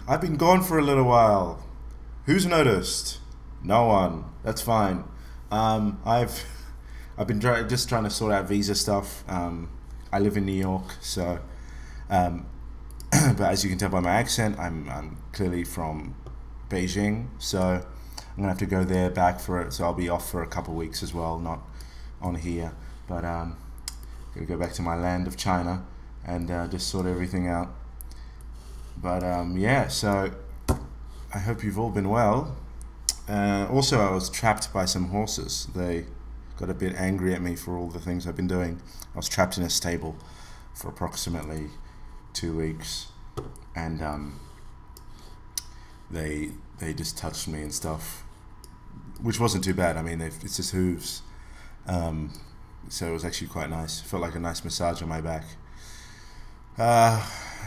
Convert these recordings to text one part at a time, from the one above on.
I've been gone for a little while. Who's noticed? No one. That's fine. I've been just trying to sort out visa stuff. I live in New York, so but as you can tell by my accent, I'm clearly from Beijing, so I'm gonna have to go there back for it. So I'll be off for a couple of weeks as well, not on here, but gonna go back to my land of China and just sort everything out. But yeah, so I hope you've all been well. Also, I was trapped by some horses. They got a bit angry at me for all the things I've been doing. I was trapped in a stable for approximately 2 weeks, and they just touched me and stuff, which wasn't too bad. I mean, it's just hooves, so it was actually quite nice. Felt like a nice massage on my back.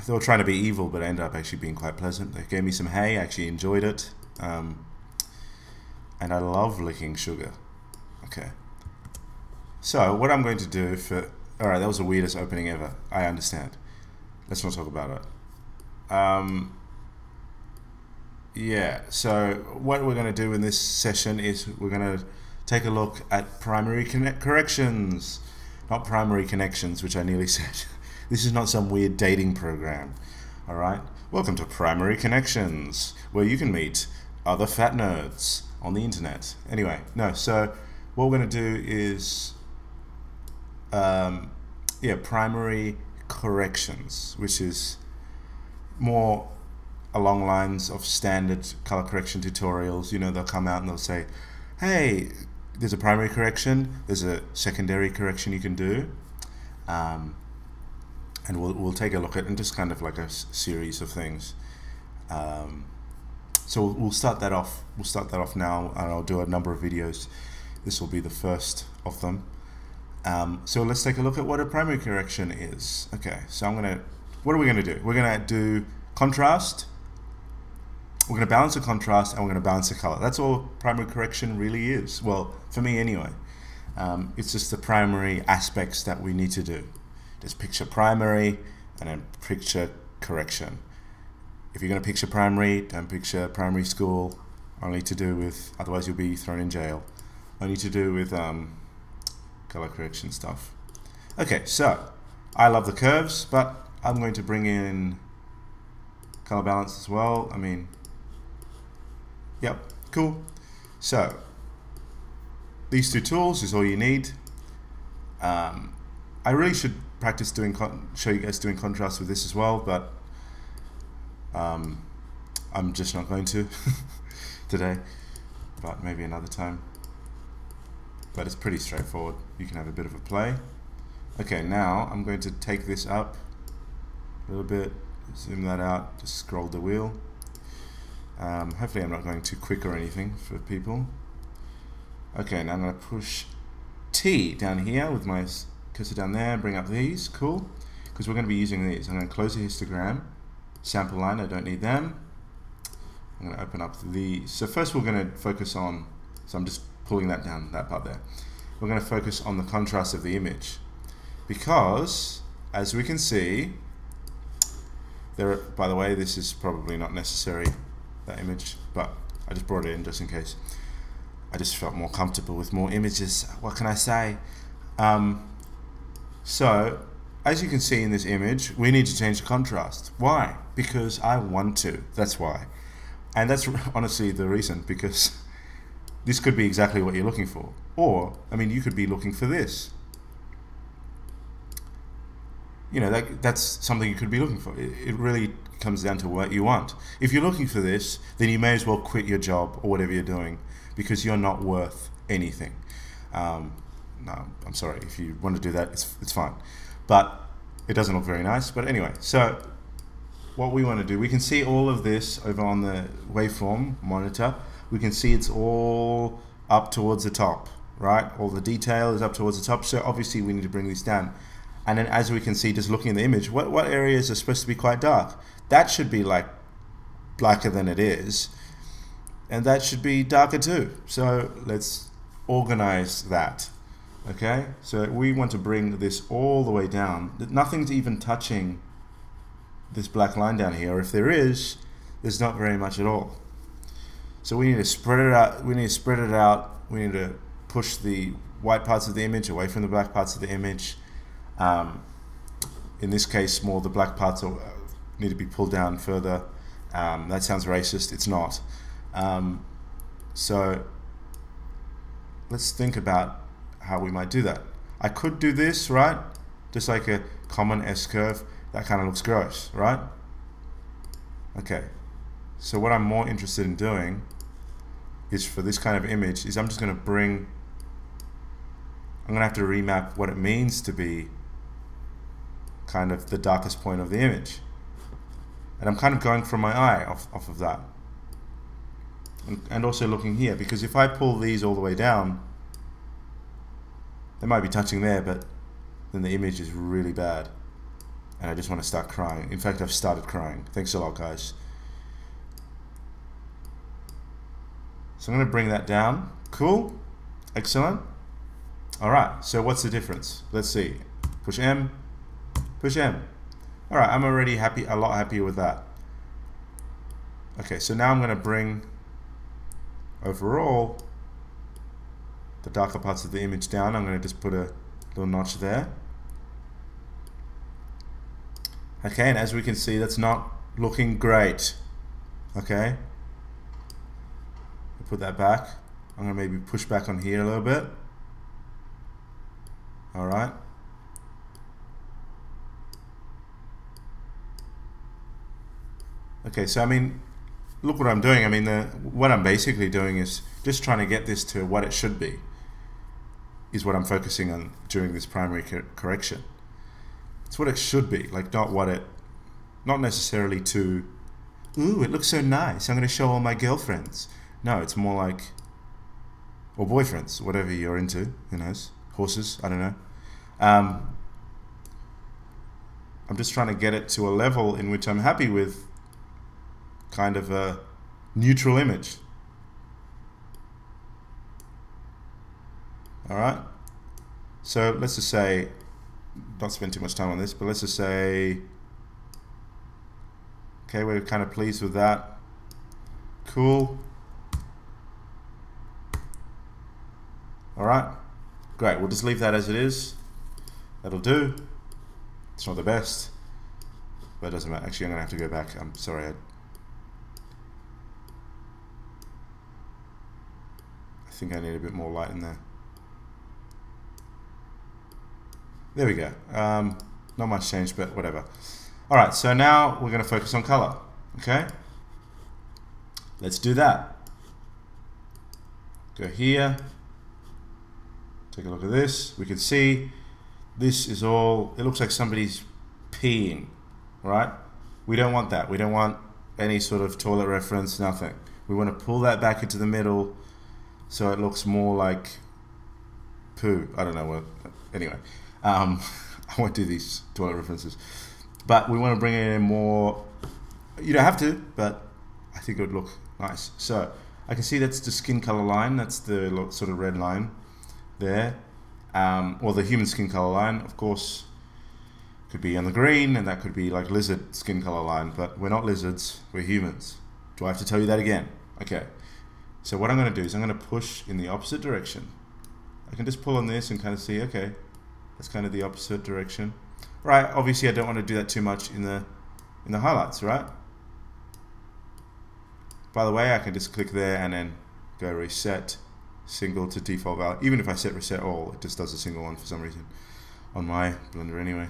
They were trying to be evil, but it ended up actually being quite pleasant. They gave me some hay. I actually enjoyed it, and I love licking sugar. Okay, so what I'm going to do for... Alright, that was the weirdest opening ever. I understand. Let's not talk about it. Yeah, so what we're going to do in this session is we're going to take a look at primary corrections. Not primary connections, which I nearly said. This is not some weird dating program. Alright? Welcome to Primary Connections, where you can meet other fat nerds on the internet. Anyway, no, so what we're going to do is yeah, primary corrections, which is more along lines of standard color correction tutorials. You know, they'll come out and they'll say, hey, there's a primary correction, there's a secondary correction you can do, and we'll take a look at, and just kind of like a series of things. So we'll start that off. We'll start that off now, and I'll do a number of videos. This will be the first of them. So let's take a look at what a primary correction is. Okay, so what are we gonna do? We're gonna do contrast. We're gonna balance the contrast, and we're gonna balance the color. That's all primary correction really is. Well, for me anyway. It's just the primary aspects that we need to do. Just picture primary, and then picture correction. If you're gonna picture primary, don't picture primary school. Only to do with, otherwise you'll be thrown in jail. Only to do with color correction stuff. Okay, so I love the curves, but I'm going to bring in color balance as well. I mean, yep, cool. So these two tools is all you need. I really should practice show you guys doing contrast with this as well, but I'm just not going to today, but maybe another time. But it's pretty straightforward. You can have a bit of a play. Okay, now I'm going to take this up a little bit, zoom that out, just scroll the wheel. Hopefully I'm not going too quick or anything for people. Okay, now I'm going to push T down here with my cursor down there, bring up these, cool, because we're going to be using these. I'm going to close the histogram, sample line, I don't need them. I'm going to open up these. So first we're going to focus on, so I'm just pulling that down, that part there. We're going to focus on the contrast of the image, because as we can see, by the way, this is probably not necessary, that image, but I just brought it in just in case. I just felt more comfortable with more images. What can I say? So as you can see in this image, we need to change the contrast. Why? Because I want to. That's why. And that's honestly the reason, because this could be exactly what you're looking for. Or, I mean, you could be looking for this. You know, that's something you could be looking for. It really comes down to what you want. If you're looking for this, then you may as well quit your job or whatever you're doing, because you're not worth anything. No, I'm sorry. If you want to do that, it's fine. But it doesn't look very nice. But anyway, so what we want to do, we can see all of this over on the waveform monitor. We can see it's all up towards the top, right? All the detail is up towards the top. So obviously we need to bring this down. And then as we can see, just looking at the image, what areas are supposed to be quite dark? That should be like blacker than it is. And that should be darker too. So let's organize that. Okay, so we want to bring this all the way down. Nothing's even touching this black line down here. If there is, there's not very much at all. So we need to spread it out. We need to spread it out. We need to push the white parts of the image away from the black parts of the image. In this case, more the black parts need to be pulled down further. That sounds racist. It's not. So let's think about how we might do that. I could do this, right? Just like a common S-curve. That kind of looks gross, right? Okay. So what I'm more interested in doing is, for this kind of image, is I'm just going to bring, I'm going to have to remap what it means to be kind of the darkest point of the image. And I'm kind of going from my eye off of that. And also looking here, because if I pull these all the way down, they might be touching there, but then the image is really bad. And I just want to start crying. In fact, I've started crying. Thanks a lot, guys. So I'm going to bring that down. Cool. Excellent. All right. So what's the difference? Let's see. Push M. Push M. All right. I'm already happy, a lot happier with that. Okay. So now I'm going to bring overall the darker parts of the image down. I'm going to just put a little notch there. Okay. And as we can see, that's not looking great. Okay. Put that back. I'm going to maybe push back on here a little bit. Alright. Okay, so I mean, look what I'm doing. I mean, what I'm basically doing is just trying to get this to what it should be, is what I'm focusing on during this primary correction. It's what it should be, like not necessarily to, ooh, it looks so nice, I'm going to show all my girlfriends. No, it's more like, or boyfriends, whatever you're into, who knows, horses, I don't know. I'm just trying to get it to a level in which I'm happy with kind of a neutral image. All right. So let's just say, not spend too much time on this, but let's just say, okay, we're kind of pleased with that. Cool. All right, great. We'll just leave that as it is. That'll do. It's not the best, but it doesn't matter. Actually, I'm gonna have to go back. I'm sorry. I think I need a bit more light in there. There we go. Not much change, but whatever. All right, so now we're gonna focus on color. Okay. Let's do that. Go here. Take a look at this. We can see this is all, it looks like somebody's peeing, right? We don't want that. We don't want any sort of toilet reference, nothing. We want to pull that back into the middle so it looks more like poo. I don't know what, anyway. I won't do these toilet references. But we want to bring it in more, you don't have to, but I think it would look nice. So I can see that's the skin color line. That's the sort of red line there, or the human skin color line, of course, could be on the green, and that could be like lizard skin color line, but we're not lizards, we're humans. Do I have to tell you that again? Okay, so what I'm going to do is I'm going to push in the opposite direction. I can just pull on this and kind of see, okay, that's kind of the opposite direction. Right, obviously I don't want to do that too much in the highlights, right? By the way, I can just click there and then go reset single to default value. Even if I set reset all, it just does a single one for some reason on my Blender anyway.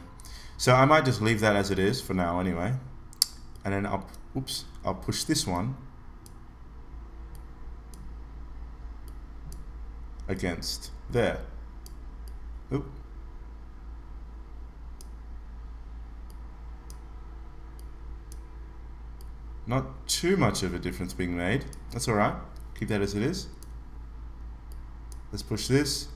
So I might just leave that as it is for now anyway, and then I'll push this one against there. Oop. Not too much of a difference being made. That's all right. Keep that as it is. Let's push this.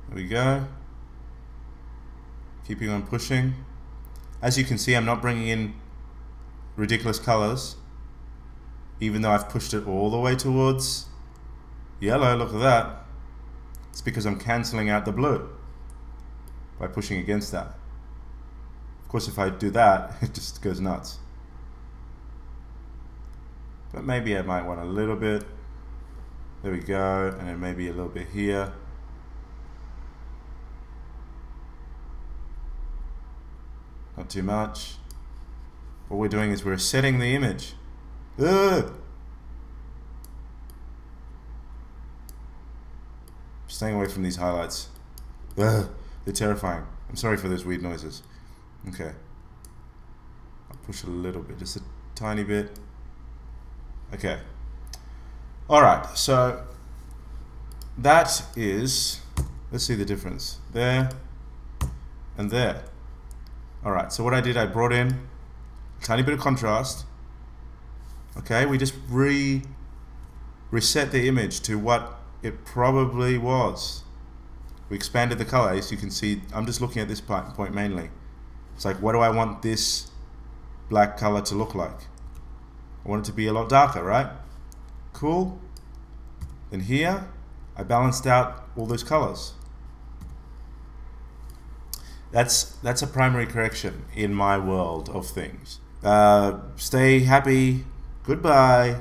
There we go. Keeping on pushing. As you can see, I'm not bringing in ridiculous colors. even though I've pushed it all the way towards yellow. Look at that. It's because I'm cancelling out the blue by pushing against that. Of course, if I do that, it just goes nuts. But maybe I might want a little bit. There we go. And then maybe a little bit here. Not too much. What we're doing is we're setting the image. Ugh! Staying away from these highlights. Ugh, they're terrifying. I'm sorry for those weird noises. Okay. I'll push a little bit, just a tiny bit. Okay. Alright, so that is, let's see the difference. There and there. Alright, so what I did, I brought in a tiny bit of contrast. Okay, we just reset the image to what it probably was. We expanded the color, as you can see. I'm just looking at this point mainly. It's like, what do I want this black color to look like? I want it to be a lot darker, right? Cool. Then here, I balanced out all those colors. That's a primary correction in my world of things. Stay happy. Goodbye.